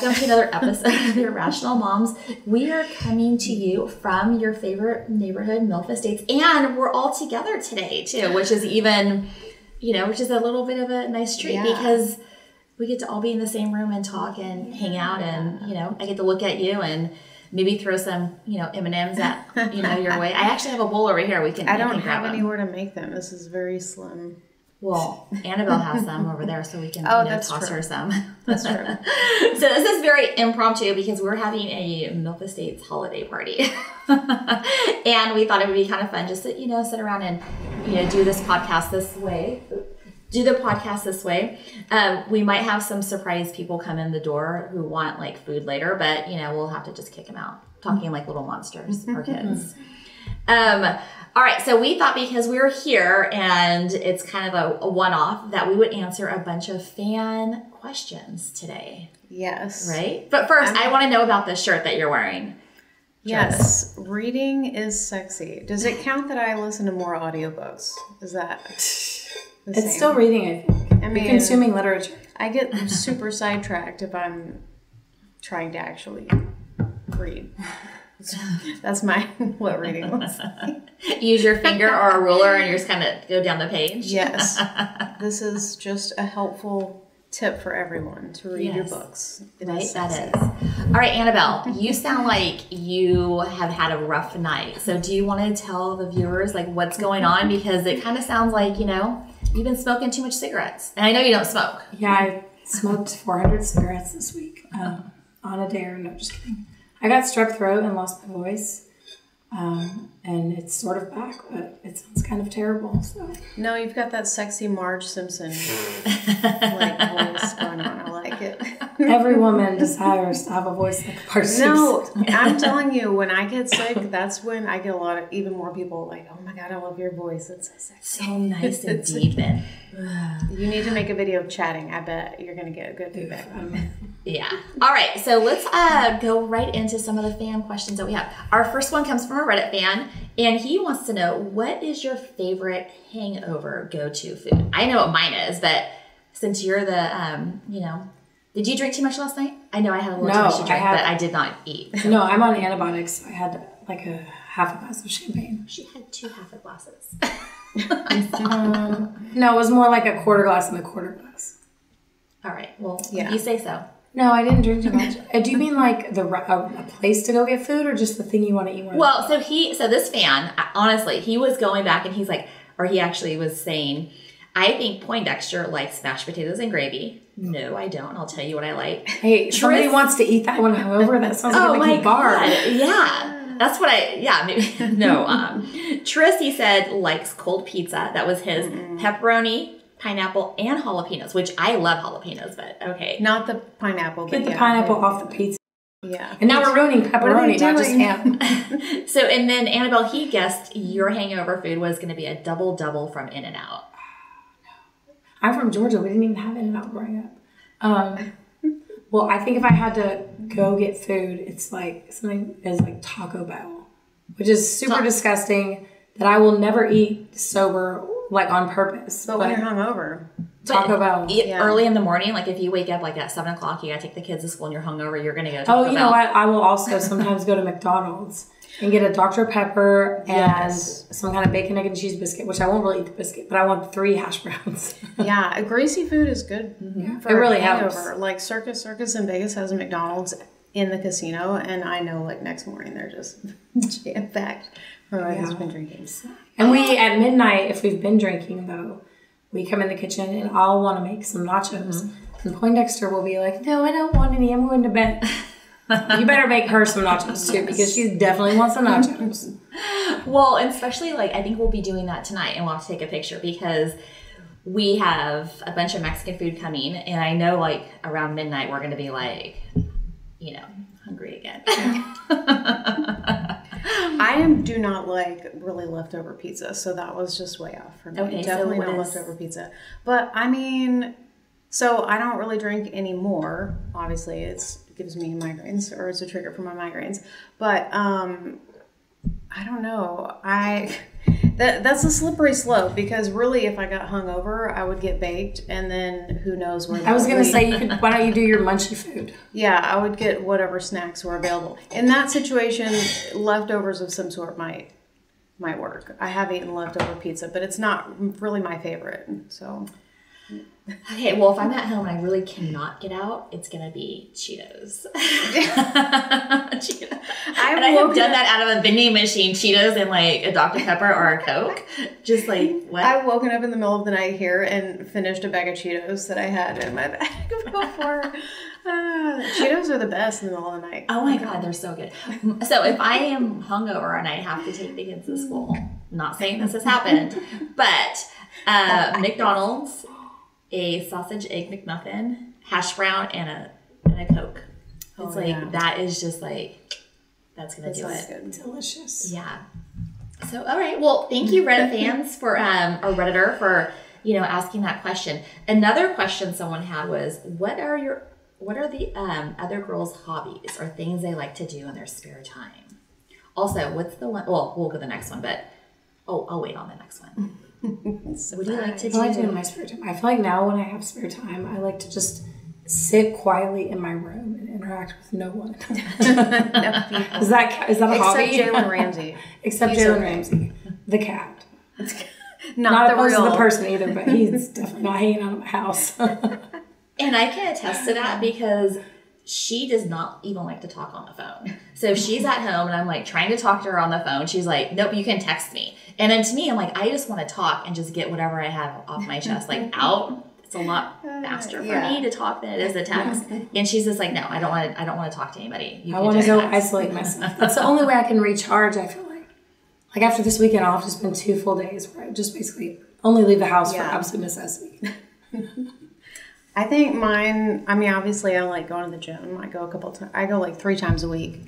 Welcome to another episode of the Irrational Moms. We are coming to you from your favorite neighborhood, MILF Estates, and we're all together today too, which is even, which is a little bit of a nice treat because we get to all be in the same room and talk and hang out, and I get to look at you and maybe throw some M&Ms at your way. I actually have a bowl over here. I don't have anywhere to make them. This is very slim. Well, Annabelle has some over there, so we can toss her some. That's true. So this is very impromptu because we're having a MILF Estates holiday party. And we thought it would be kind of fun just to, sit around and, do this podcast this way. Do the podcast this way. We might have some surprise people come in the door who want like food later, but we'll have to just kick them out, talking like little monsters, our kids. All right, so we thought because we were here and it's kind of a one-off that we would answer a bunch of fan questions today. Yes. Right? But first, I want to know about this shirt that you're wearing. Yes, reading is sexy. Does it count that I listen to more audiobooks? Is that the same? It's still reading, I think. I mean, you're consuming literature. I get super sidetracked if I'm trying to actually read. That's what reading looks like. Use your finger or a ruler and you just kind of go down the page. Yes. This is just a helpful tip for everyone to read your books. Right, that is. All right, Annabelle, you sound like you have had a rough night. So do you want to tell the viewers like what's going on? Because it kind of sounds like, you've been smoking too much cigarettes. And I know you don't smoke. Yeah, I smoked 400 cigarettes this week on a dare. No, just kidding. I got strep throat and lost my voice, and it's sort of back, but it sounds kind of terrible. So no, you've got that sexy Marge Simpson voice going on. I like it. Every woman desires to have a voice like Marge Simpson. No, I'm telling you, when I get sick, that's when I get even more people like, "Oh my God, I love your voice. It's so sexy, so nice and deep." And you need to make a video of chatting. I bet you're gonna get good feedback. Yeah. All right. So let's go right into some of the fan questions that we have. Our first one comes from a Reddit fan, and he wants to know, what is your favorite hangover go-to food? I know what mine is, but since you're the, did you drink too much last night? I know I had a little too much to drink, but I did not eat. No, I'm on antibiotics, so I had like a half a glass of champagne. She had 2 half a glasses. No, it was more like a quarter glass and a quarter glass. All right. Well, you say so. No, I didn't drink too much. Do you mean like a place to go get food, or just the thing you want to eat more? Well, so this fan, honestly, he was going back and he's like, or he actually was saying, I think Poindexter likes mashed potatoes and gravy. No, I don't. I'll tell you what I like. Hey, somebody wants to eat that one hungover. That sounds like a Mickey bar. Yeah. That's what maybe. No. Tris, he said, likes cold pizza. That was his. Pepperoni, pineapple, and jalapenos, which I love jalapenos, but okay. Not the pineapple. Get the pineapple off the pizza. Yeah. And now we're ruining pepperoni, not just ham. So, and then Annabelle, he guessed your hangover food was going to be a double from In-N-Out. I'm from Georgia. We didn't even have In-N-Out growing up. Well, I think if I had to go get food, it's like something as like Taco Bell, which is super disgusting that I will never eat sober, like on purpose. But when you're hungover, Taco Bell. Early in the morning, like if you wake up like at 7 o'clock, you gotta take the kids to school and you're hungover, you're gonna go to Taco Bell. You know what? I will also sometimes go to McDonald's and get a Dr. Pepper and some kind of bacon, egg, and cheese biscuit, which I won't really eat the biscuit, but I want 3 hash browns. Yeah, a greasy food is good. For it really helps. Like Circus in Vegas has a McDonald's in the casino, and I know like next morning they're just jam-packed from what I've been drinking. And we, at midnight, if we've been drinking though, we come in the kitchen and I'll want to make some nachos. And Poindexter will be like, no, I don't want any, I'm going to bed. You better make her some nachos too, because she definitely wants some nachos. Well, and especially like, I think we'll be doing that tonight, and we'll have to take a picture because we have a bunch of Mexican food coming, and I know like around midnight we're going to be like, hungry again. I do not like really leftover pizza, so that was just way off for me. Okay, definitely not leftover pizza. But I mean, so I don't really drink anymore. Obviously, it gives me migraines, or it's a trigger for my migraines. But I don't know. That's a slippery slope because really, if I got hungover, I would get baked, and then who knows where. I was gonna say, why don't you do your munchy food? Yeah, I would get whatever snacks were available. In that situation, leftovers of some sort might work. I have eaten leftover pizza, but it's not really my favorite. So. Okay, well, if I'm at home and I really cannot get out, it's gonna be Cheetos. Cheetos. I have done that out of a vending machine, Cheetos and like a Dr. Pepper or a Coke. Just like what? I've woken up in the middle of the night here and finished a bag of Cheetos that I had in my bag before. Cheetos are the best in the middle of the night. Oh my God, they're so good. So if I am hungover and I have to take the kids to school, I'm not saying this has happened, but McDonald's, a sausage egg McMuffin, hash brown, and a Coke. It's that is just like, that's going to do it. Good. Delicious. Yeah. So, all right. Well, thank you, Reddit fans, or Redditor, for, asking that question. Another question someone had was, what are the other girls' hobbies or things they like to do in their spare time? Also, what's the one, well, we'll go to the next one, but, I'll wait on the next one. What do you like to do? I like to do in my spare time. I feel like now when I have spare time, I like to just sit quietly in my room and interact with no one. Is that a hobby? Except Jalen Ramsey. Except Jalen Ramsey, the cat. Not opposed to the person either, but he's definitely not hanging out at my house. And I can attest to that because she does not even like to talk on the phone. So if she's at home and I'm like trying to talk to her on the phone, she's like, nope, you can text me. And then to me, I'm like, I just want to talk and just get whatever I have off my chest, like out. It's a lot faster for me to talk than it is to text. And she's just like, no, I don't want to talk to anybody. I want to go isolate myself. That's the only way I can recharge, I feel like. Like after this weekend, I'll have to spend 2 full days where I just basically only leave the house for absolute necessity. I think mine, obviously I like going to the gym. I go like 3 times a week.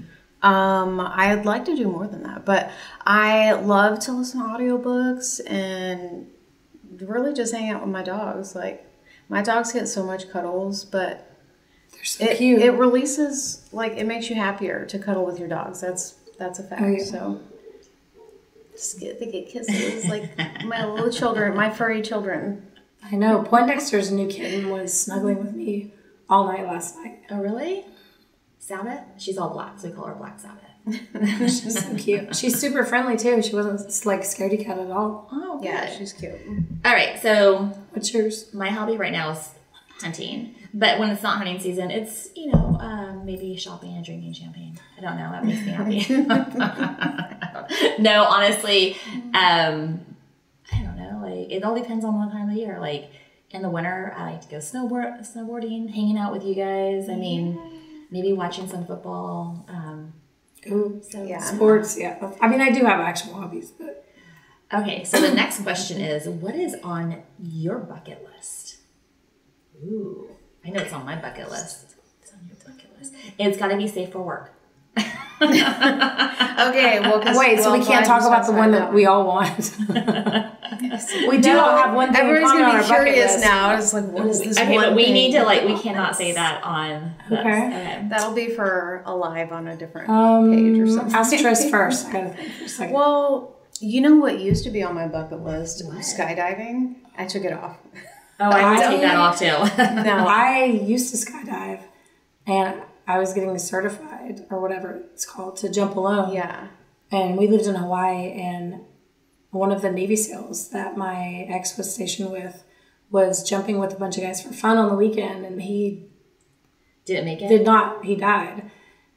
I'd like to do more than that, but I love to listen to audiobooks and really just hang out with my dogs. Like my dogs get so much cuddles, but they're so cute. It releases, like it makes you happier to cuddle with your dogs. That's a fact. Oh, yeah. So they get kisses like my little children, my furry children. I know. Poindexter's new kitten was snuggling with me all night last night. Oh, really? Sabbath? She's all black, so we call her Black Sabbath. She's so cute. She's super friendly, too. She wasn't, like, scaredy cat at all. Oh, good. Yeah, she's cute. All right, so... What's yours? My hobby right now is hunting. But when it's not hunting season, it's, maybe shopping and drinking champagne. I don't know. That makes me happy. No, honestly, I don't know. Like, it all depends on what time of the year. Like, in the winter, I like to go snowboarding, hanging out with you guys. I mean, maybe watching some football. Sports, yeah. I do have actual hobbies, but... Okay, so the next question is, what is on your bucket list? Ooh, I know it's on my bucket list. It's on your bucket list. It's got to be safe for work. Okay, so we can't talk about the one that we all want. We do all have one thing. Everybody's gonna be curious now. It's like, what is this? Okay, one but we thing? need to we cannot say that on. Okay. That'll be for a live on a different page or something. Ask Tris first. I gotta think for a second. Well, you know what used to be on my bucket list? Skydiving. I took it off. Oh, I would take that off too. No, I used to skydive, and I was getting certified or whatever it's called to jump alone. Yeah. And we lived in Hawaii, and one of the Navy SEALs that my ex was stationed with was jumping with a bunch of guys for fun on the weekend, and he didn't make it. Did not. He died,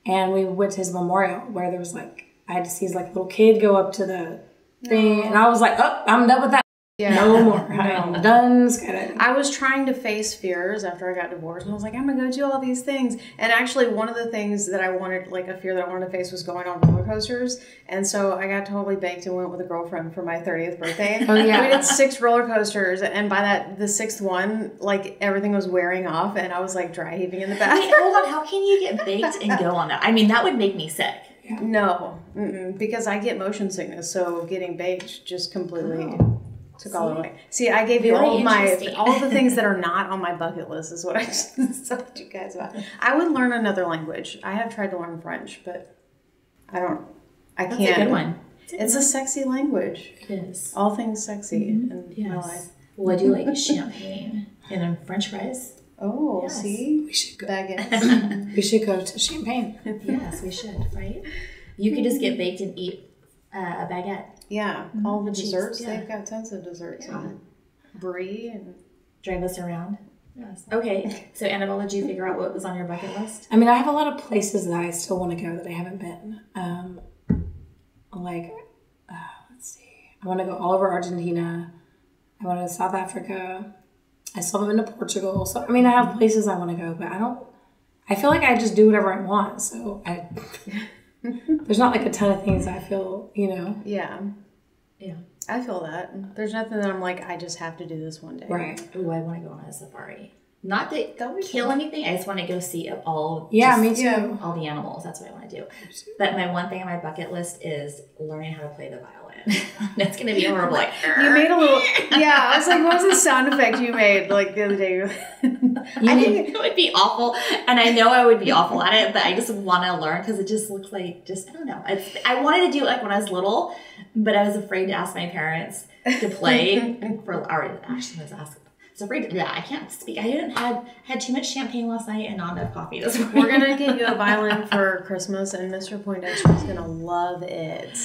and we went to his memorial where there was I had to see his little kid go up to the thing, and I was like, oh, I'm done with that. Yeah. No more. I'm done skydiving. I was trying to face fears after I got divorced, and I was like, I'm going to go do all these things. And actually, one of the things that I wanted, a fear that I wanted to face was going on roller coasters. And so I got totally baked and went with a girlfriend for my 30th birthday. Oh, yeah. We did 6 roller coasters, and by the 6th one, everything was wearing off, and I was dry heaving in the back. Wait, hold on. How can you get baked and go on that? That would make me sick. Yeah. No, because I get motion sickness, so getting baked just completely... took all the way. See, I gave you all the things that are not on my bucket list is what I just told you guys about. I would learn another language. I have tried to learn French, but I can't. That's a good one. It's a sexy language. It is. All things sexy in my life. Well, I do like champagne and then French fries. Oh, Yes. see? We should go. Baguettes. We should go to Champagne. Yes, we should, right? You could just get baked and eat a baguette. Yeah, all the Cheese, desserts. yeah. They've got tons of desserts. Yeah. And brie and... Drive us around. Yes. Okay. So Annabelle, did you figure out what was on your bucket list? I mean, I have a lot of places that I still want to go that I haven't been. Let's see. I want to go all over Argentina. I want to go to South Africa. I still haven't been to Portugal. So, I mean, I have places I want to go, but I feel like I just do whatever I want. So there's not like a ton of things I feel, Yeah. Yeah. I feel that. There's nothing that I'm like, I just have to do this one day. Right. Ooh, I want to go on a safari. Not to That would be kill cool. anything. I just want to go see all. Yeah, just me too. all the animals. That's what I want to do. But my one thing on my bucket list is learning how to play the violin. That's going to be horrible. Like, You made a little... Yeah, I was like, what was the sound effect you made like the other day? I think it would be awful, and I know I would be awful at it, but I just want to learn because it just looks like I don't know. I wanted to do it like when I was little, but I was afraid to ask my parents to play I can't speak. I had too much champagne last night and not enough coffee this morning. We're going to get you a violin for Christmas, and Mr. Poindexter is going to love it.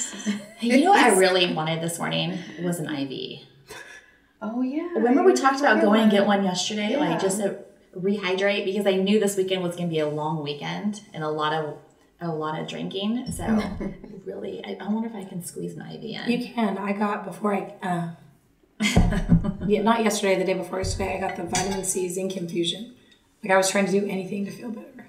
You know what I really wanted this morning was an IV. Oh, yeah. Remember we talked about going and get one yesterday, Yeah. like just to rehydrate, because I knew this weekend was going to be a long weekend and a lot of drinking. So really, I wonder if I can squeeze an IV in. You can. I got not yesterday, the day before yesterday, I got the vitamin C zinc infusion. Like I was trying to do anything to feel better.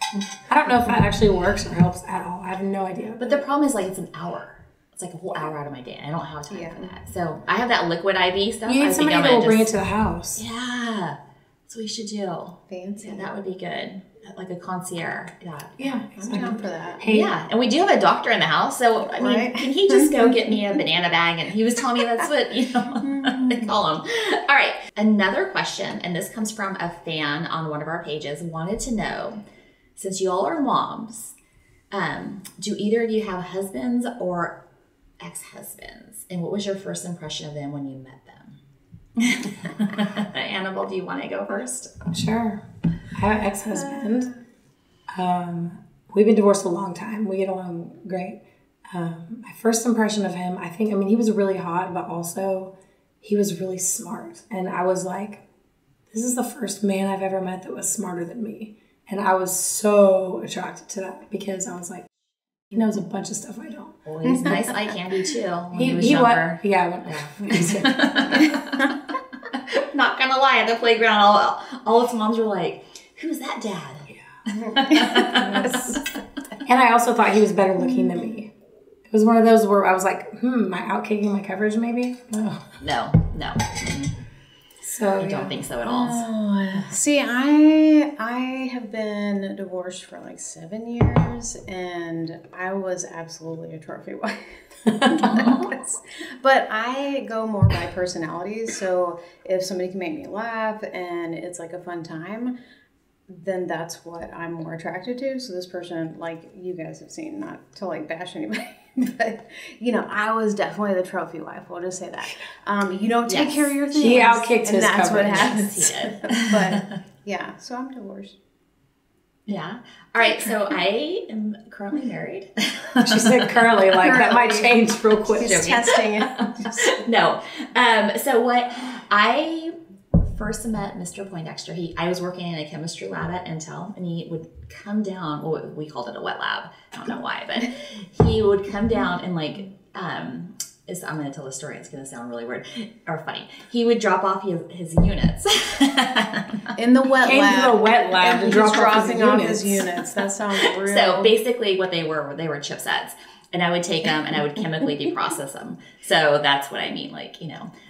I don't know if that actually works or helps at all. I have no idea. But the problem is, like, it's an hour. It's like a whole hour out of my day. I don't have time for that. So I have that liquid IV stuff. You need somebody that will bring it to the house. Yeah. That's what we should do. Fancy. Yeah, that would be good. Like a concierge. Yeah, I'm down for that. Hey, Yeah, and we do have a doctor in the house, so I mean, Right. can he just go get me a banana bag? And he was telling me that's what they call them. All right, another question, and this comes from a fan on one of our pages. Wanted to know, since you all are moms, do either of you have husbands or ex-husbands, and what was your first impression of them when you met them? Annabelle, do you want to go first? Sure. I have an ex-husband. We've been divorced a long time. We get along great. My first impression of him, he was really hot, but also he was really smart. And I was like, this is the first man I've ever met that was smarter than me. And I was so attracted to that because I was like, he knows a bunch of stuff I don't. Well, he's nice eye candy too. When he was he younger. Not gonna lie, at the playground, all its moms were like, "Who's that dad?" And I also thought he was better looking than me. It was one of those where I was like, am I out kicking my coverage maybe? No. So I don't think so at all. Oh, see, I have been divorced for like 7 years, and I was absolutely a trophy wife. But I go more by personality. So if somebody can make me laugh and it's like a fun time, then that's what I'm more attracted to. So this person, like you guys have seen, not to like bash anybody, but I was definitely the trophy wife. We'll just say that. You don't take care of your things. He outkicked his that's coverage. what happens. Yes, he did. But yeah, so I'm divorced. Yeah. All right. So I am currently married. She said currently, like that might change real quick. Just testing it. No. So what I first met Mr. Poindexter, I was working in a chemistry lab at Intel, and he would come down. Well, we called it a wet lab. I don't know why, but he would come down and like. I'm going to tell the story. It's going to sound really weird or funny. He would drop off his units in the wet Came lab. to the wet lab to drop off his units. That sounds real. So basically, what they were chipsets, and I would take them and I would chemically deprocess them. So that's what I mean,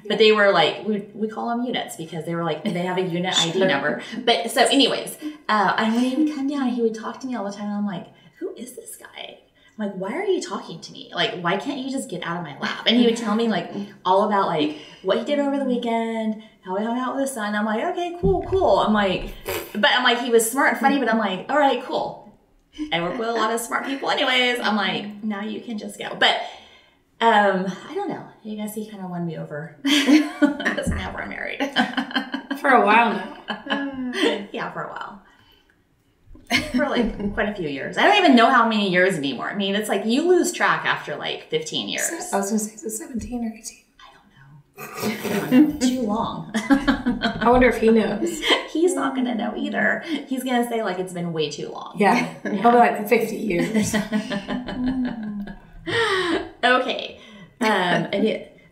But they were like we call them units because they were like they have a unit ID number. But so, anyways, and when he would come down, he would talk to me all the time. And I'm like, who is this guy? Like, why are you talking to me? Like, why can't you just get out of my lap? And he would tell me like all about like what he did over the weekend, how he hung out with his son. I'm like, okay, cool. I'm like, he was smart and funny, but I'm like, all right, cool. I work with a lot of smart people anyways. I'm like, now you can just go. But I don't know. I guess he kind of won me over. Because now we're married. For a while now. Yeah, for a while. For like quite a few years. I don't even know how many years anymore. I mean, it's like you lose track after like 15 years. I was going to say, is it 17 or 18? I don't know. Too long. I wonder if he knows. He's not going to know either. He's going to say like it's been way too long. Yeah. He'll be like 50 years. Okay. And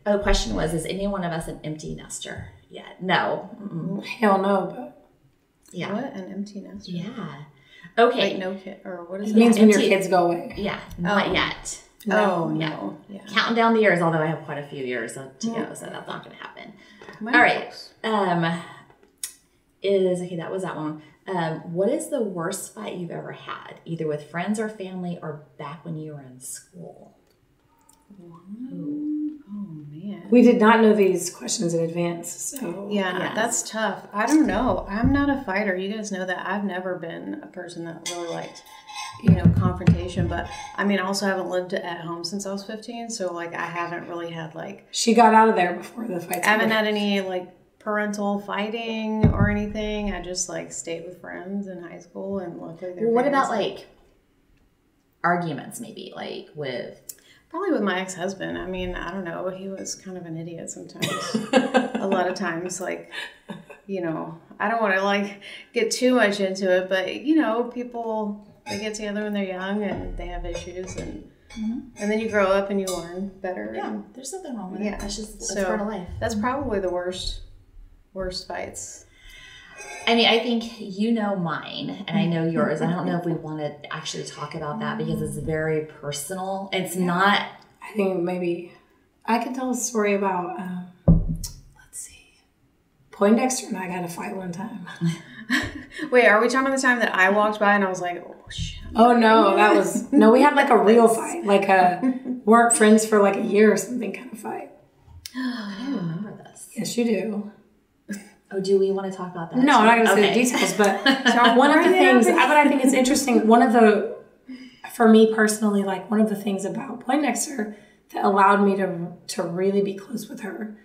the question was, is any one of us an empty nester yet? No. Mm-mm. Hell no, but Yeah. What? An empty nester? Yeah. Okay. Like no kid, or what is it that? means when your empty. kids go away. Yeah. Not yet. Oh, Yeah. no. Yeah. Counting down the years, although I have quite a few years to go, so that's not going to happen. Mine All right. close. That was that one. What is the worst fight you've ever had, either with friends or family, or back when you were in school? Ooh. Oh, man. We did not know these questions in advance, so Yeah, Yes. that's tough. I don't know. I'm not a fighter. You guys know that. I've never been a person that really liked, confrontation. But I mean, I also haven't lived at home since I was 15. So like, I haven't really had like, she got out of there before the fight. I haven't had any like parental fighting or anything. I just like stayed with friends in high school, and luckily their What about parents, like arguments, maybe like with? probably with my ex-husband. I mean, I don't know. He was kind of an idiot sometimes. A lot of times, like, I don't want to like get too much into it, but people, they get together when they're young and they have issues, and then you grow up and you learn better. Yeah, and there's nothing wrong with Yeah. it. That's So- part of life. that's probably the worst fights. I mean, I think you know mine, and I know yours. I don't know if we want to actually talk about that because it's very personal. It's not. I think maybe I could tell a story about, let's see, Poindexter and I got a fight one time. Wait, are we talking about the time that I walked by and I was like, oh shit? Oh no, no, we had like a real fight, like weren't friends for like a year or something kind of fight. I don't remember this. Yes, you do. Oh, do we want to talk about that? No, I'm not going to say the Okay. details, but one of the things, but I think it's interesting, for me personally, like one of the things about Poindexter that allowed me to really be close with her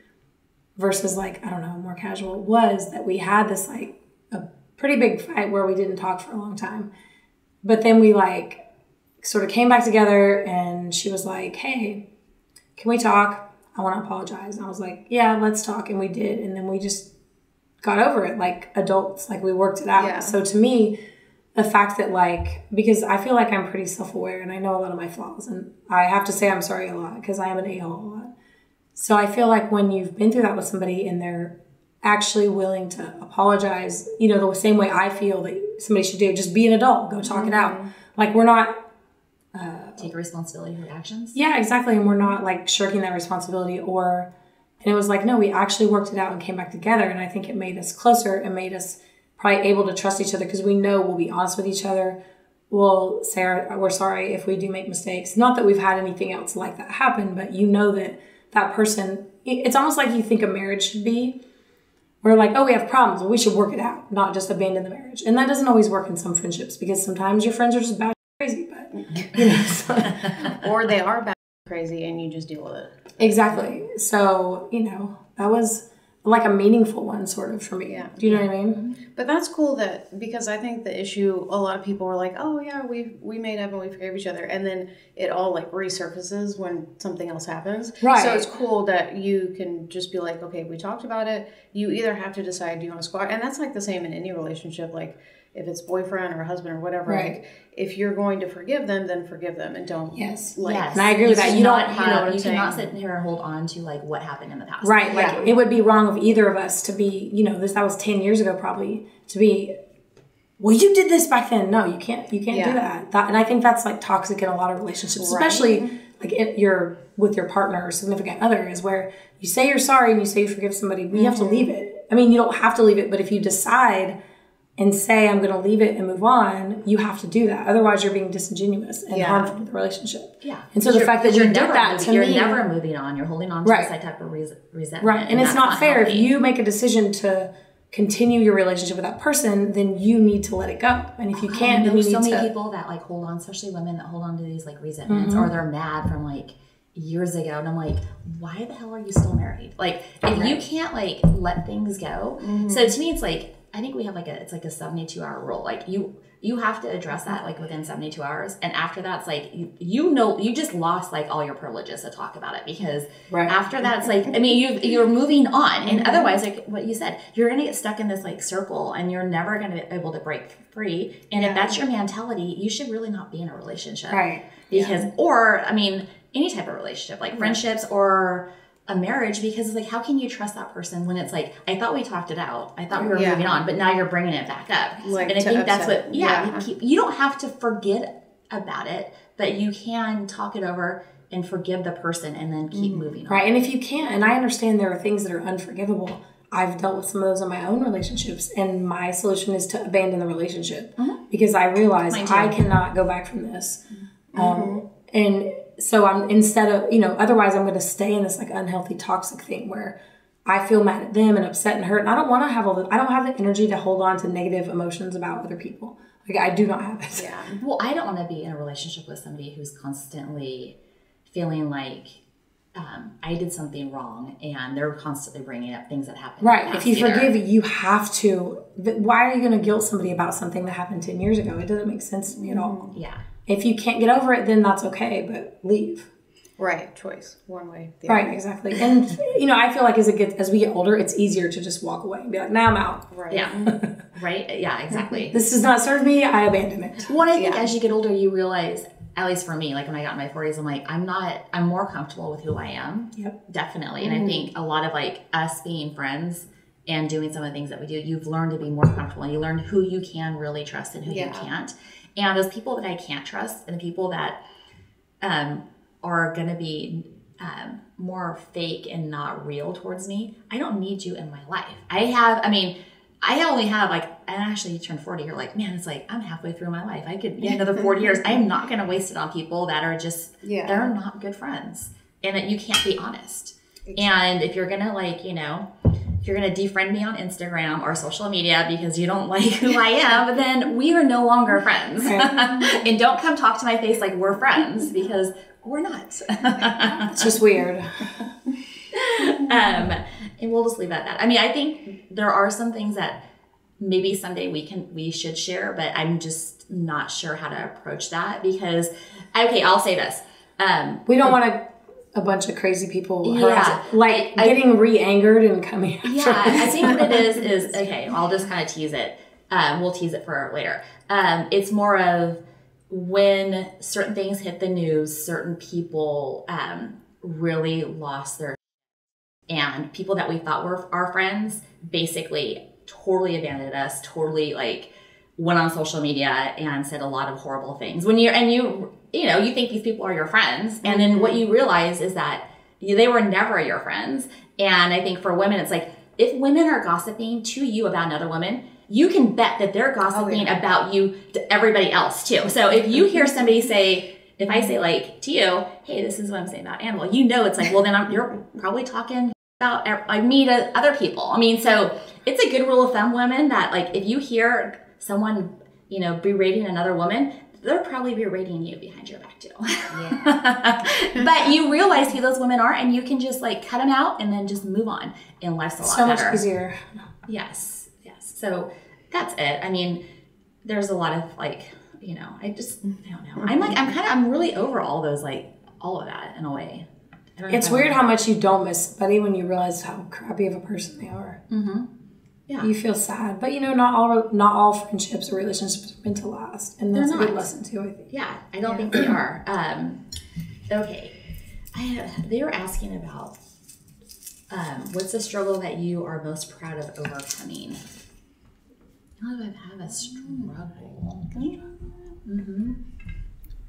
versus like, I don't know, more casual, was that we had this like a pretty big fight where we didn't talk for a long time. But then we like sort of came back together and she was like, hey, can we talk? I want to apologize. And I was like, yeah, let's talk. And we did. And then we just got over it like adults, like we worked it out. Yeah. So to me, the fact that like, because I feel like I'm pretty self-aware and I know a lot of my flaws, and I have to say I'm sorry a lot because I am an a-hole a lot. So I feel like when you've been through that with somebody and they're actually willing to apologize, the same way I feel that somebody should do, just be an adult, go talk it out. Like we're not, Take responsibility for your actions. yeah, exactly. And we're not like shirking that responsibility and it was like, no, we actually worked it out and came back together. And I think it made us closer and made us probably able to trust each other because we know we'll be honest with each other. We'll say we're sorry if we do make mistakes. Not that we've had anything else like that happen, but that person, it's almost like you think a marriage should be. We're like, oh, we have problems. Well, we should work it out, not just abandon the marriage. And that doesn't always work in some friendships because sometimes your friends are just bad crazy, but Or they are bad crazy and you just deal with it. Exactly. So, that was like a meaningful one sort of for me. Yeah. Do you know what I mean? But that's cool because I think the issue, a lot of people were like, oh yeah, we made up and we forgave each other. And then it all like resurfaces when something else happens. Right. So it's cool that you can just be like, okay, we talked about it. You either have to decide, do you want to squash? And that's like the same in any relationship. Like if it's boyfriend or husband or whatever, Right. like if you're going to forgive them, then forgive them and don't. Yes. Like, Yes. And I agree with that. You cannot don't- you know what I'm you cannot saying? sit here and hold on to like what happened in the past. Right. Yeah. Like it would be wrong of either of us to be, that was 10 years ago probably, to be, well, you did this back then. No, you can't do that. And I think that's like toxic in a lot of relationships, Right. especially like with your partner or significant other, is where you say you're sorry and you say you forgive somebody, but you have to leave it. I mean, you don't have to leave it, but if you decide and say, I'm going to leave it and move on, you have to do that. Otherwise, you're being disingenuous and Yeah. harmful to the relationship. Yeah. And so the fact that you did that to you're me, never moving on. You're holding on to Right. this type of resentment. right? And it's that's not fair. If healthy. you make a decision to continue your relationship with that person, then you need to let it go. And if you can't, then you There's need so many to. people that like hold on, especially women that hold on to these like resentments or they're mad from like years ago, and I'm like, why the hell are you still married? Like, if you can't like let things go. So to me, it's like, I think we have like it's like a 72-hour rule. Like you have to address that like within 72 hours. And after that, it's like, you just lost like all your privileges to talk about it, because after that, it's like, I mean, you're moving on. And otherwise, like what you said, you're going to get stuck in this like circle and you're never going to be able to break free. And if that's your mentality, you should really not be in a relationship. Right. Because, or, I mean, any type of relationship, like friendships or a marriage, because it's like, how can you trust that person when it's like, I thought we talked it out, I thought we were moving on, but now you're bringing it back up. Like, and I think that's what, you don't have to forget about it, but you can talk it over and forgive the person and then keep moving on. Right. And if you can't, and I understand there are things that are unforgivable, I've dealt with some of those in my own relationships, and my solution is to abandon the relationship because I realize I cannot go back from this. And so I'm, instead of, otherwise I'm going to stay in this like unhealthy, toxic thing where I feel mad at them and upset and hurt. And I don't want to have I don't have the energy to hold on to negative emotions about other people. Like, I do not have it. Yeah. Well, I don't want to be in a relationship with somebody who's constantly feeling like I did something wrong, and they're constantly bringing up things that happened. Right. If you forgive, you have to. Why are you going to guilt somebody about something that happened 10 years ago? It doesn't make sense to me at all. Yeah. If you can't get over it, then that's okay, but leave. Right. Choice. One way. Right. Exactly. And, I feel like as we get older, it's easier to just walk away and be like, nah, I'm out. Right. Yeah. Right. Yeah, exactly. This does not serve me. I abandon it. Well, I think as you get older, you realize, at least for me, like when I got in my 40s, I'm like, I'm more comfortable with who I am. Yep. Definitely. And I think a lot of like us being friends and doing some of the things that we do, you've learned to be more comfortable, and you learn who you can really trust and who you can't. And those people that I can't trust, and the people that are going to be more fake and not real towards me, I don't need you in my life. I only have like, and actually you turn 40, you're like, man, it's like, I'm halfway through my life. I could get another 40 years. I'm not going to waste it on people that are just, they're not good friends. And that you can't be honest. Exactly. And if you're going to like, if you're going to defriend me on Instagram or social media because you don't like who I am, then we are no longer friends. And don't come talk to my face like we're friends, because we're not. It's just weird. And we'll just leave it at that. I mean, I think there are some things that maybe someday we should share, but I'm just not sure how to approach that because, I'll say this. We don't want a bunch of crazy people getting re-angered and coming after us. I think what it is okay, I'll just kind of tease it. We'll tease it for later. It's more of when certain things hit the news, certain people really lost their, and people that we thought were our friends basically totally abandoned us, totally like went on social media and said a lot of horrible things. When you think these people are your friends, and then what you realize is that they were never your friends. And I think for women, it's like, if women are gossiping to you about another woman, you can bet that they're gossiping about you to everybody else too. So if you hear somebody say, if I say like to you, hey, this is what I'm saying about Annabelle, it's like, well, then you're probably talking about like me to other people. I mean, so it's a good rule of thumb, women, that like if you hear someone, berating another woman, they're probably berating you behind your back too. Yeah. But you realize who those women are, and you can just like cut them out and then just move on, and life's a lot better. So much easier. Yes. So that's it. I mean, there's a lot of like, I don't know. I'm really over all of that in a way. It's weird how much you don't miss somebody when you realize how crappy of a person they are. Mm-hmm. Yeah. You feel sad, but not all friendships or relationships are meant to last, and that's a good lesson too, I think. Yeah, I don't think they are. Okay, they were asking about what's the struggle that you are most proud of overcoming? How do I have a struggle? Mm-hmm.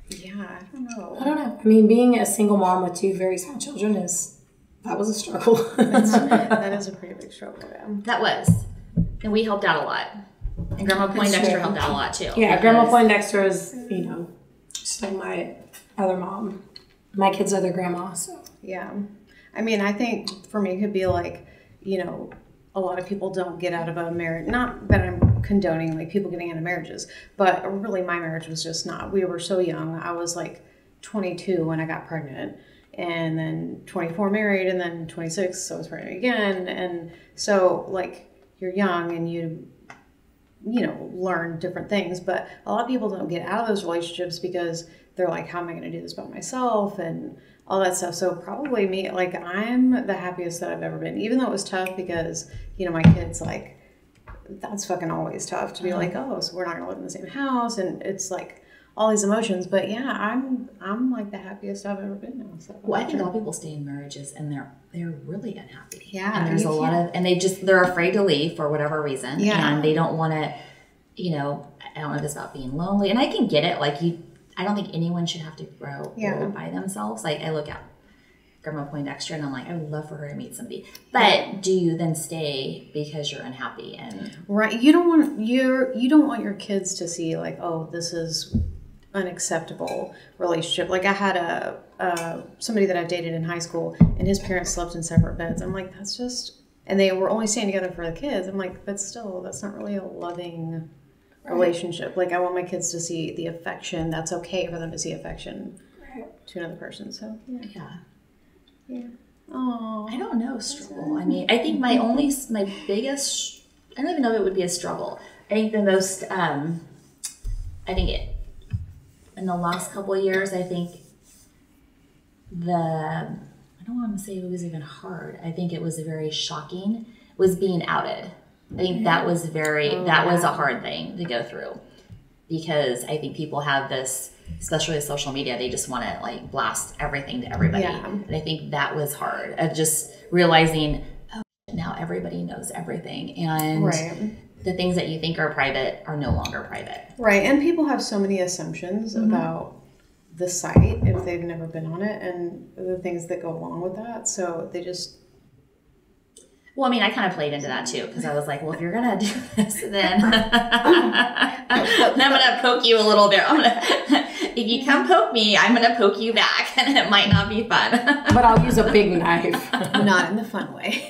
Yeah, I don't know. I mean, being a single mom with 2 very small children that was a struggle. That is a pretty big struggle. Yeah. That was. And we helped out a lot. And Grandma Poindexter helped out a lot too. Yeah, Grandma Poindexter is, just like my other mom. My kid's other grandma, so. Yeah. I mean, I think for me it could be like, a lot of people don't get out of a marriage. Not that I'm condoning like people getting out of marriages, but really my marriage was just not. We were so young. I was like 22 when I got pregnant. and then 24 married, and then 26, so I was pregnant again. And so, like, you're young and you know, learn different things, but a lot of people don't get out of those relationships because they're like, how am I going to do this by myself and all that stuff. So probably me, like, I'm the happiest that I've ever been, even though it was tough because, you know, my kids, like, that's fucking always tough to be like, oh, so we're not going to live in the same house, and it's like all these emotions. But yeah, I'm like the happiest I've ever been now. So well, I think a lot of people stay in marriages and they're really unhappy. Yeah, and there's a lot of, and they're afraid to leave for whatever reason. Yeah, and they don't want to, you know, I don't know if it's about being lonely, and I can get it. Like, I don't think anyone should have to grow old by themselves. Like, I look at Grandma Poindexter and I'm like, I would love for her to meet somebody. But do you then stay because you're unhappy? And right, you don't want your kids to see like, oh, this is unacceptable relationship. Like, I had somebody that I dated in high school, and his parents slept in separate beds. I'm like, that's just, and they were only staying together for the kids. I'm like, but still, that's not really a loving relationship. Like, I want my kids to see the affection. That's okay for them to see affection to another person. So yeah. Oh, I don't know, struggle. I mean, I think my biggest, I don't even know if it would be a struggle. I think the most, in the last couple of years, I think I don't want to say it was even hard. I think it was very shocking, was being outed. I think that was was a hard thing to go through, because I think people have this, especially with social media, they just want to like blast everything to everybody. Yeah. And I think that was hard, of just realizing, oh, now everybody knows everything. And the things that you think are private are no longer private. Right. And people have so many assumptions about the site if they've never been on it, and the things that go along with that. So they just... Well, I mean, I kind of played into that too, because I was like, well, if you're going to do this, then I'm going to poke you a little bit. If you come poke me, I'm going to poke you back, and it might not be fun. But I'll use a big knife. Not in the fun way.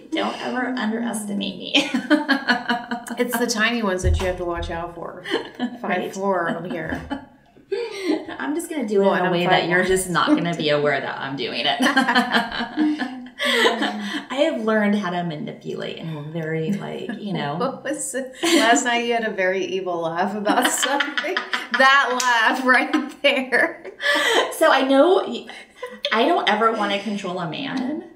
Don't ever underestimate me. It's the tiny ones that you have to watch out for. 5'4" over here. I'm just going to do it in a way that you're just not going to be aware that I'm doing it. I have learned how to manipulate in a very, like, you know. What was it? Last night you had a very evil laugh about something. That laugh right there. So I know I don't ever want to control a man.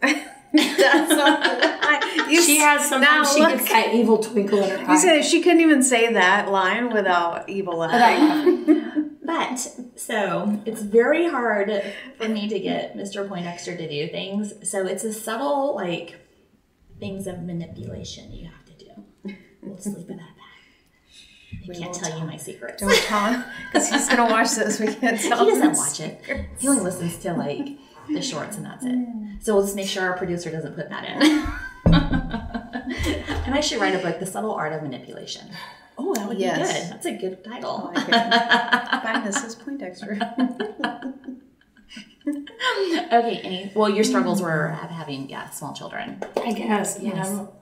That's not she has sometimes she gets that evil twinkle in her eye. You said she couldn't even say that line without evil laughing. But, so, it's very hard for me to get Mr. Poindexter to do things. So it's a subtle, like, things of manipulation you have to do. We'll sleep in that bed. I can't tell you my secrets. Don't tell him, because he's going to watch this. We can't tell him. He doesn't watch it. He only listens to, like, the shorts, and that's it. So we'll just make sure our producer doesn't put that in. I might should write a book, The Subtle Art of Manipulation. Oh, that would be good. That's a good title. I like it. Bye, Mrs. Poindexter. Okay, well, your struggles were having, small children. I guess, you know.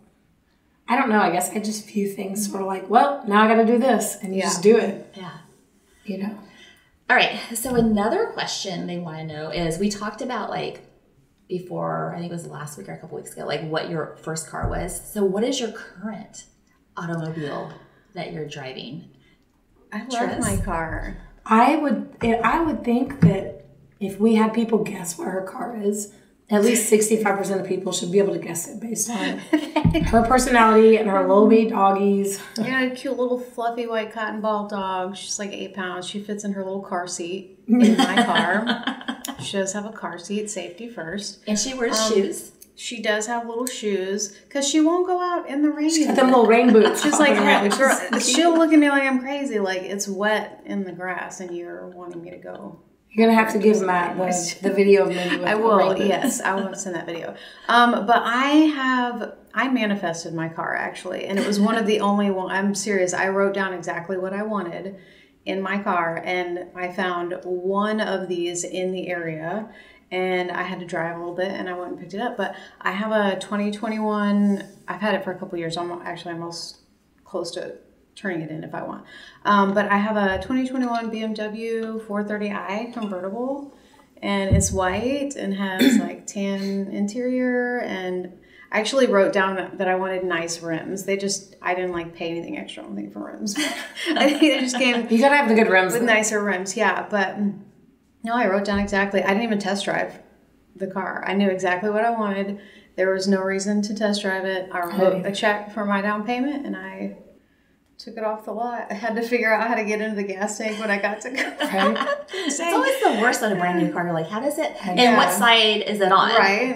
I don't know. I guess I just view things sort of like, well, now I got to do this, and you just do it. Yeah. You know. All right. So another question they want to know is, we talked about, like, before, I think it was last week or a couple weeks ago, like what your first car was. So what is your current automobile that you're driving? I love my car. I would think that if we had people guess what her car is, at least 65% of people should be able to guess it based on her personality and her little baby doggies. Yeah, a cute little fluffy white cotton ball dog. She's like 8 pounds. She fits in her little car seat in my car. She does have a car seat, safety first. And she wears shoes. She does have little shoes because she won't go out in the rain. She's got them little rain boots. She's like, she'll look at me like I'm crazy, like it's wet in the grass and you're wanting me to go. You're going to have to give Matt the video of me with I will, yes. I will send that video. But I manifested my car, actually. And it was one of the only one. I'm serious. I wrote down exactly what I wanted in my car. And I found one of these in the area. And I had to drive a little bit. And I went and picked it up. But I have a 2021. I've had it for a couple of years. I'm almost close to turning it in if I want. But I have a 2021 BMW 430i convertible, and it's white and has like tan interior. And I actually wrote down that I wanted nice rims. I didn't like pay anything extra, I don't think, for rims. I think they just came. You gotta have the good rims with nicer rims, yeah. But no, I wrote down exactly. I didn't even test drive the car. I knew exactly what I wanted. There was no reason to test drive it. I wrote a check for my down payment, and I took it off the lot. I had to figure out how to get into the gas tank when I got to go. It's always the worst on a brand new car. You're like, how does it? And what side is it on?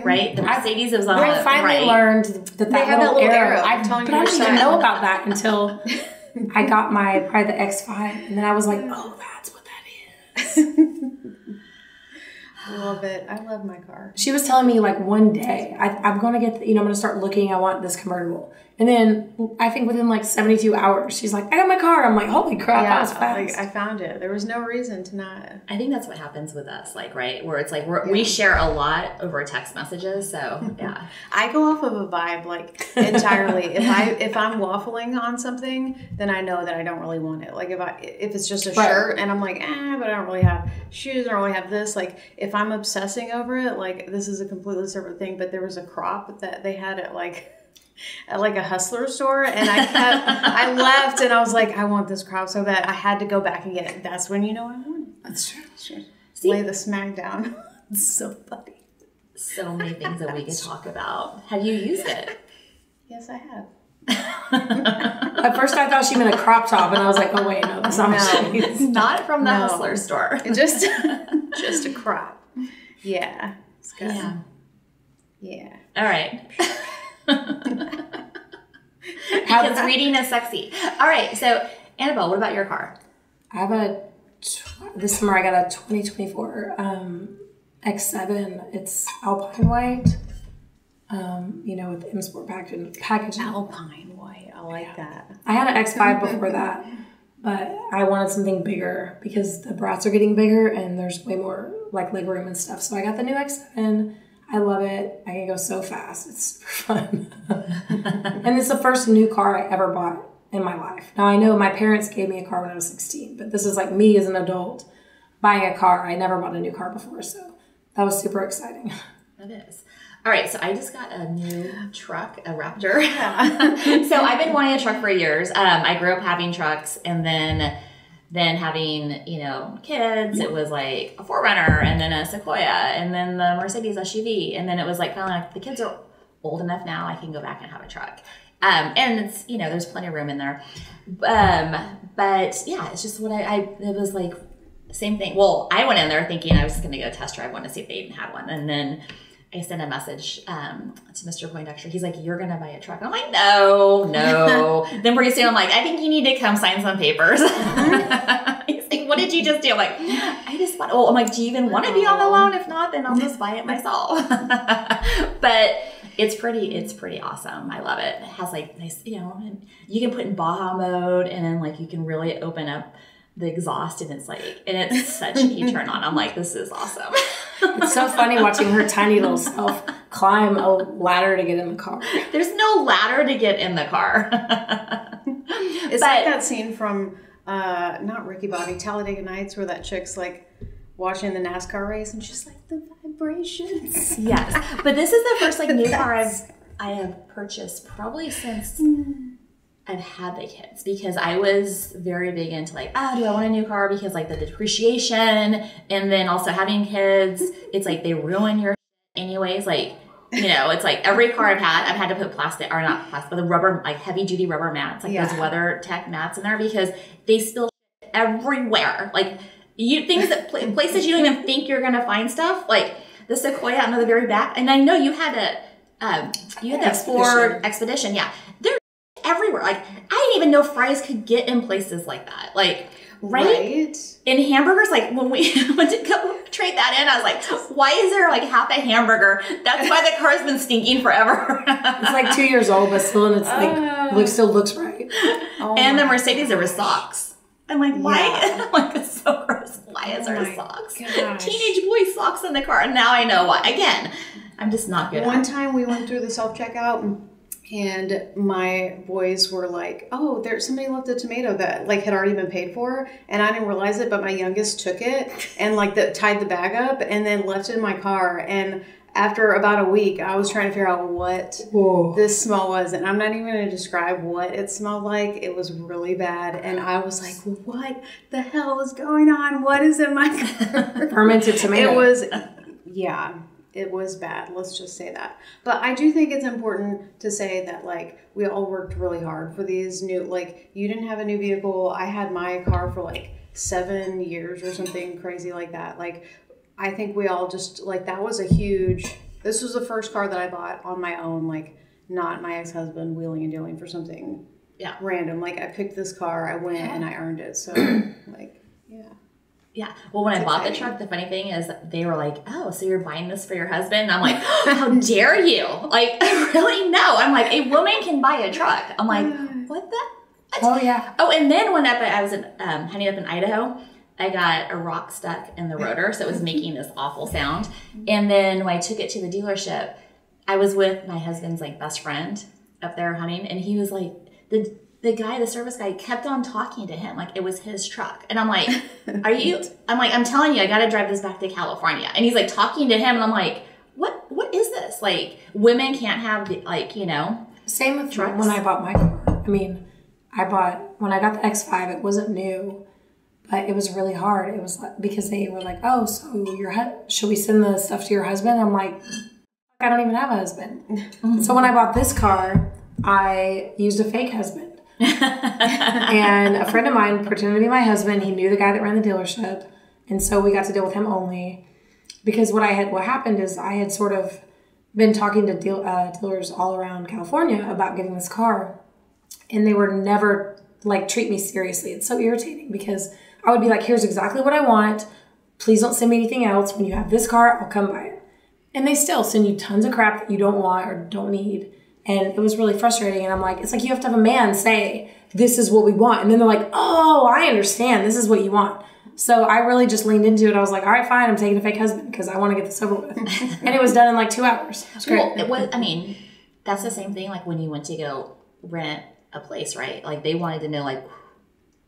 Right. The Mercedes was on. I finally learned that little arrow. I didn't even know about that until I got probably the X5, and then I was like, oh, that's what that is. I love it. I love my car. She was telling me like one day, I'm going to get, I'm going to start looking. I want this convertible. And then I think within like 72 hours, she's like, I got my car. I'm like, holy crap, that was fast. Like, I found it. There was no reason to not. I think that's what happens with us, like, right? Where it's like we share a lot over text messages. So, yeah. I go off of a vibe, like, entirely. If I'm waffling on something, then I know that I don't really want it. Like, if it's just a shirt and I'm like, but I don't really have shoes, I don't really have this. Like, if I'm obsessing over it, like, this is a completely separate thing. But there was a crop that they had at a Hustler store, and I left and I was like, I want this crop so bad. I had to go back and get it. That's when I want it. That's true. Lay the smack down. It's so funny. So many things that we could talk about. Have you used it? Yes, I have. At first I thought she meant a crop top, and I was like, oh wait, no, that's not what she means. Not from the Hustler store. Just a crop. Yeah. It's good. Yeah. All right. Because reading is sexy. All right, so Annabelle, what about your car? I have this summer I got a 2024 X7. It's Alpine white, with the M Sport packaging. Alpine white, I like that. I had an X5 before that, but I wanted something bigger because the brats are getting bigger and there's way more like leg room and stuff. So I got the new X7. I love it. I can go so fast. It's super fun. And it's the first new car I ever bought in my life. Now, I know my parents gave me a car when I was 16, but this is like me as an adult buying a car. I never bought a new car before, so that was super exciting. It is. All right, so I just got a new truck, a Raptor. So I've been wanting a truck for years. I grew up having trucks, and then having, kids, it was like a 4Runner and then a Sequoia and then the Mercedes SUV. And then it was like, finally, like, the kids are old enough now, I can go back and have a truck. And it's, there's plenty of room in there. But yeah, it's just what it was like, same thing. Well, I went in there thinking I was just going to go test drive one to see if they even had one. And then I sent a message to Mr. Poindexter. He's like, you're going to buy a truck. I'm like, no. Then pretty soon I'm like, I think you need to come sign some papers. He's like, what did you just do? I'm like, I just bought. Oh, I'm like, do you even want to be on the loan? If not, then I'll just buy it myself. But it's pretty awesome. I love it. It has like nice, and you can put in Baja mode, and then like you can really open up the exhaust, and it's such a turn on. I'm like, this is awesome. It's so funny watching her tiny little self climb a ladder to get in the car. There's no ladder to get in the car. It's like that scene from not Ricky Bobby, Talladega Nights, where that chick's like watching the NASCAR race and she's like, the vibrations. Yes, but this is the first like new car I have purchased probably since I've had the kids, because I was very big into like, do I want a new car? Because like the depreciation, and then also having kids, it's like they ruin your anyways. Like, it's like every car I've had to put plastic, or not plastic, but the rubber, like heavy duty rubber mats, like those WeatherTech mats in there, because they spill everywhere. Like things that places you don't even think you're gonna find stuff. Like the Sequoia out in the very back, and I know you had that Ford Expedition, yeah. They're everywhere. Like I didn't even know fries could get in places like that. Like right? In hamburgers, like when we went to go trade that in, I was like, why is there like half a hamburger? That's why the car's been stinking forever. It's like 2 years old, but still, and it's still looks right. And the Mercedes, there were socks. I'm like, why? I'm like, it's so gross. Why is there socks? Gosh. Teenage boy socks in the car. And now I know why. Again, I'm just not good One time we went through the self-checkout And my boys were like, oh, there's somebody left a tomato that like had already been paid for. And I didn't realize it, but my youngest took it and like tied the bag up and then left it in my car. And after about a week, I was trying to figure out what this smell was. And I'm not even going to describe what it smelled like. It was really bad. And I was like, what the hell is going on? What is in my car? Fermented tomato. It was, yeah. It was bad. Let's just say that. But I do think it's important to say that, like, we all worked really hard for these new, like, you didn't have a new vehicle. I had my car for, like, 7 years or something crazy like that. Like, I think we all just, like, that was a huge, this was the first car that I bought on my own, like, not my ex-husband wheeling and dealing for something random. Like, I picked this car, I went, and I earned it. So, like, yeah. Yeah. Well, when I bought the truck, the funny thing is they were like, oh, so you're buying this for your husband? And I'm like, how dare you? Like, really? No. I'm like, a woman can buy a truck. I'm like, what the? Oh, yeah. Oh, and then when I was hunting up in Idaho, I got a rock stuck in the rotor, so it was making this awful sound. And then when I took it to the dealership, I was with my husband's like best friend up there hunting, and he was like, the service guy kept on talking to him like it was his truck. And I'm like, I'm telling you, I got to drive this back to California. And he's like talking to him, and I'm like, what is this? Like, women can't have like, you know. Same with trucks. When I bought my car. I mean, when I got the X5, it wasn't new, but it was really hard. It was like, because they were like, oh, so should we send the stuff to your husband? I'm like, I don't even have a husband. So when I bought this car, I used a fake husband. And a friend of mine pretended to be my husband. He knew the guy that ran the dealership, and so we got to deal with him only. Because what happened is I had sort of been talking to dealers all around California about getting this car, and they were never like treat me seriously. It's so irritating because I would be like, here's exactly what I want, please don't send me anything else. When you have this car, I'll come buy it. And they still send you tons of crap that you don't want or don't need. And it was really frustrating. And I'm like, it's like you have to have a man say, this is what we want. And then they're like, oh, I understand. This is what you want. So I really just leaned into it. I was like, all right, fine. I'm taking a fake husband because I want to get this over with. And it was done in like 2 hours. It was great. Well, I mean, that's the same thing like when you went to go rent a place, right? Like they wanted to know, like,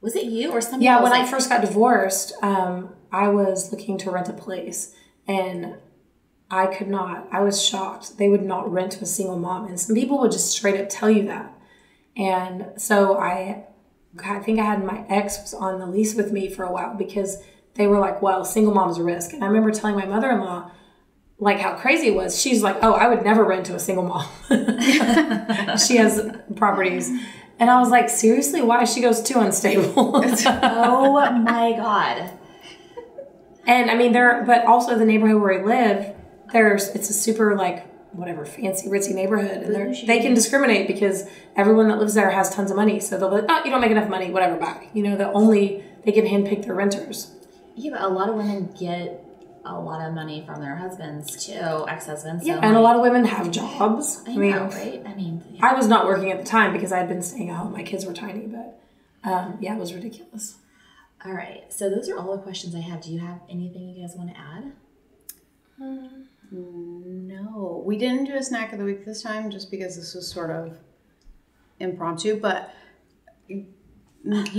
was it you or somebody else? Yeah, when I first got divorced, I was looking to rent a place. And I could not. I was shocked. They would not rent to a single mom. And some people would just straight up tell you that. And so I think I had my ex was on the lease with me for a while because they were like, well, single mom's a risk. And I remember telling my mother-in-law like how crazy it was. She's like, oh, I would never rent to a single mom. She has properties. And I was like, seriously? Why? She goes, too unstable. Oh my God. And I mean, but also the neighborhood where I live, it's a super like whatever fancy ritzy neighborhood, and they can discriminate because everyone that lives there has tons of money. So they'll be like, oh, you don't make enough money, whatever, bye. You know, they can handpick their renters. Yeah, but a lot of women get a lot of money from their husbands too, ex-husbands. So yeah, and a lot of women have jobs. I mean, know, right? I mean, I was not working at the time because I had been staying at home. My kids were tiny, but yeah, it was ridiculous. All right, so those are all the questions I have. Do you have anything you guys want to add? No, we didn't do a snack of the week this time just because this was sort of impromptu, but you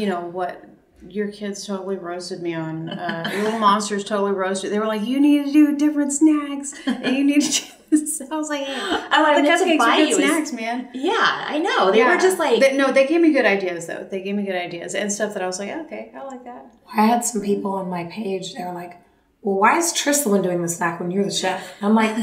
know what, your kids totally roasted me on, your little monsters totally roasted. They were like, you need to do different snacks and you need to do this. I was like, hey, the cupcakes are good snacks, man. Yeah, I know. They were just like... They gave me good ideas though. They gave me good ideas and stuff that I was like, okay, I like that. I had some people on my page, they were like, well, why is Trish the one doing the snack when you're the chef? I'm like,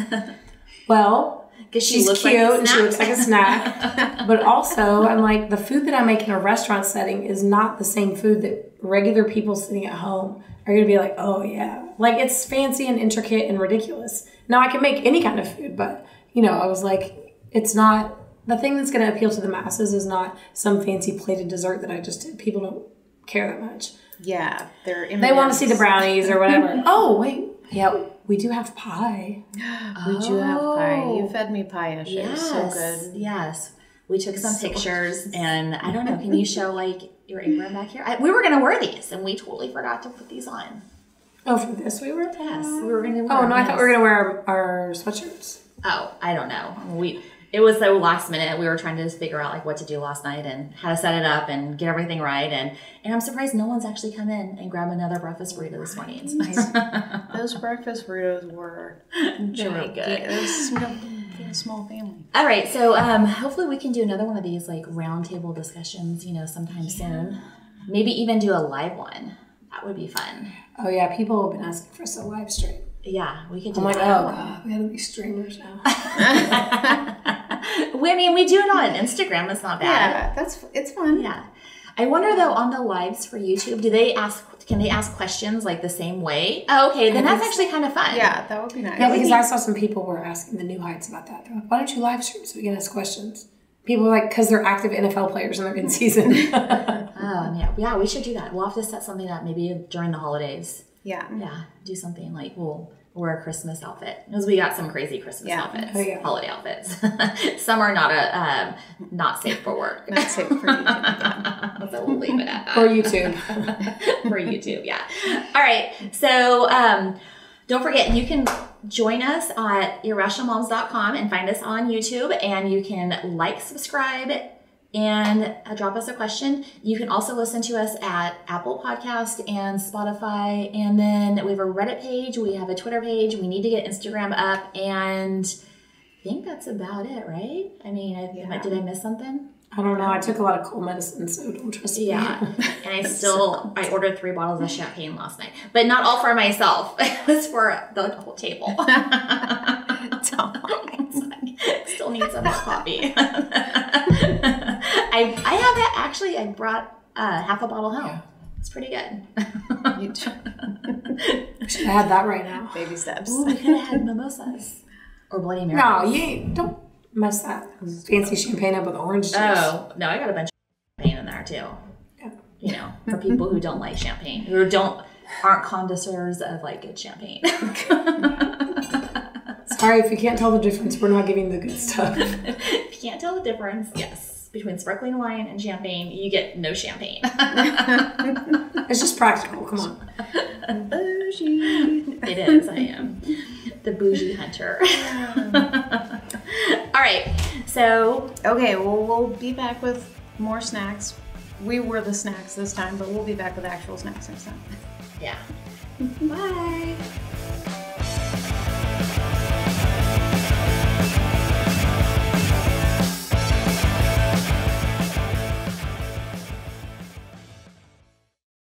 well, she's cute and she looks like a snack. But also, I'm like, the food that I make in a restaurant setting is not the same food that regular people sitting at home are going to be like, oh, yeah. Like, it's fancy and intricate and ridiculous. Now, I can make any kind of food, but, you know, I was like, it's not, the thing that's going to appeal to the masses is not some fancy plated dessert that I just did. People don't care that much. Yeah, they want to see the brownies or whatever. Oh, wait. Yeah, we do have pie. We do have pie. You fed me pie yesterday. Yes. It was so good. Yes. We took some pictures, and I don't know, can you show, like, your apron back here? We were going to wear these, and we totally forgot to put these on. Oh, for this we were? Yes. We were going to wear I thought we were going to wear our sweatshirts. Oh, I don't know. it was so last minute. We were trying to figure out like what to do last night and how to set it up and get everything right. And I'm surprised no one's actually come in and grabbed another breakfast burrito this morning. Those breakfast burritos were very good. It was a small family. All right, so hopefully we can do another one of these like roundtable discussions, sometime soon. Maybe even do a live one. That would be fun. Oh yeah, people have been asking for us to live stream. Yeah, we could do I'm like, that. oh god, we gotta be streamers now. We do it on Instagram. It's not bad. Yeah, it's fun. Yeah. I wonder though, on the lives for YouTube, can they ask questions like the same way? Oh, okay, then that's actually kind of fun. Yeah, that would be nice. Yeah, because I saw some people were asking the New Heights about that. They're like, why don't you live stream so we can ask questions? People are like, because they're active NFL players and they're in season. Yeah, we should do that. We'll have to set something up maybe during the holidays. Yeah. Yeah, do something like we'll wear a Christmas outfit because we got some crazy Christmas outfits, holiday outfits. Some are not safe for work. Not safe for YouTube. So we'll leave it at that. For YouTube. For YouTube, yeah. All right, so don't forget, you can join us at irrationalmoms.com and find us on YouTube, and you can like, subscribe, and drop us a question. You can also listen to us at Apple Podcast and Spotify. And then we have a Reddit page. We have a Twitter page. We need to get Instagram up. And I think that's about it, right? I mean, did I miss something? I don't know. I took a lot of cold medicine, so don't trust me. Yeah. And I ordered 3 bottles of champagne last night. But not all for myself. It was for the whole table. Still need some more coffee. I have it. Actually, I brought half a bottle home. It's pretty good. We should have had that right now. Baby steps. Ooh, we could have had mimosas or Bloody Marys. No, don't mess that fancy champagne up with orange juice. Oh, no, I got a bunch of champagne in there too. Yeah. For people who don't like champagne, who aren't connoisseurs of like good champagne. Sorry, if you can't tell the difference, we're not giving the good stuff. If you can't tell the difference, yes, between sparkling wine and champagne, you get no champagne. It's just practical. Come on. Bougie. It is. I am the bougie hunter. All right. So. Okay, well, we'll be back with more snacks. We were the snacks this time, but we'll be back with actual snacks next time. Yeah. Bye.